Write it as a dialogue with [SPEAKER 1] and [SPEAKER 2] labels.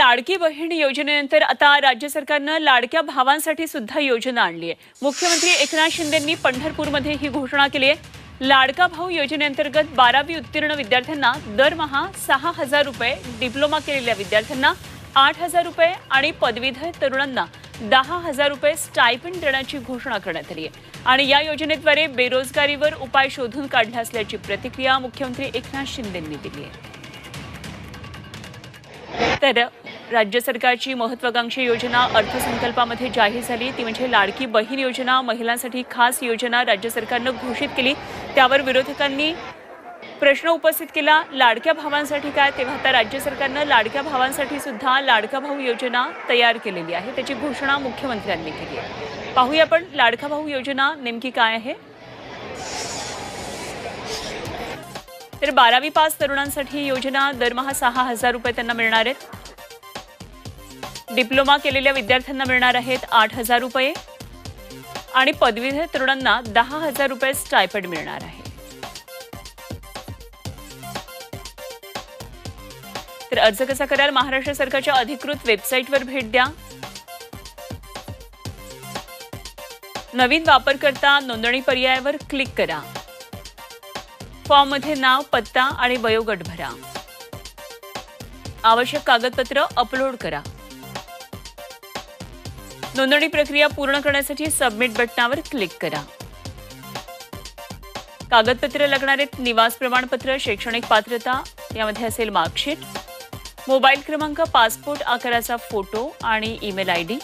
[SPEAKER 1] लाडकी बहीण योजनेनंतर आता राज्य सरकारनं लाडक्या भावांसाठी सुद्धा योजना आणली आहे। मुख्यमंत्री एकनाथ शिंदेंनी पंढरपूरमध्ये ही घोषणा केली आहे। लाडका भाऊ योजनेअंतर्गत 12वी उत्तीर्ण विद्यार्थ्यांना दरमहा 6,000 रुपये, डिप्लोमा केलेल्या विद्यार्थ्यांना 8,000 रुपये आणि पदवीधर तरुणांना 10,000 रुपये स्टायपेंड देण्याची घोषणा करण्यात आली आहे। आणि या योजनेद्वारे बेरोजगारीवर उपाय शोधून काढला असल्याची प्रतिक्रिया मुख्यमंत्री एकनाथ शिंदेंनी दिली आहे। तर राज्य सरकारची महत्त्वाकांक्षी योजना अर्थसंकल्पामध्ये जाहीर झाली, ती म्हणजे लाडकी बहीण योजना। महिलांसाठी खास योजना राज्य सरकारनं घोषित केली। त्यावर विरोधकांनी प्रश्न उपस्थित केला, लाडक्या भावांसाठी काय? तेव्हा आता राज्य सरकारनं लाडक्या भावांसाठी सुद्धा लाडका भाऊ योजना तयार केलेली आहे, त्याची घोषणा मुख्यमंत्र्यांनी केली आहे। पाहूया आपण लाडका भाऊ योजना नेमकी काय आहे। तर 12वी पास तरुणांसाठी योजना दरमहा 6,000 रुपये त्यांना मिळणार आहेत। डिप्लोमा केलेल्या विद्यार्थ्यांना मिळणार आहेत 8,000 रुपये आणि पदवीधर तरुणांना 10,000 रुपये स्टायपेंड मिळणार आहे। तर अर्ज कसा कराल? महाराष्ट्र सरकारच्या अधिकृत वेबसाईटवर भेट द्या। नवीन वापरकर्ता नोंदणी पर्यायावर क्लिक करा। फॉर्ममध्ये नाव, पत्ता आणि वयोगट भरा। आवश्यक कागदपत्र अपलोड करा। नोंदणी प्रक्रिया पूर्ण करण्यासाठी सबमिट बटनावर क्लिक करा। कागदपत्र लागणार आहेत: निवास प्रमाणपत्र, शैक्षणिक पात्रता, यामध्ये असेल मार्कशीट, मोबाईल क्रमांक, पासपोर्ट आकाराचा फोटो आणि ईमेल आयडी।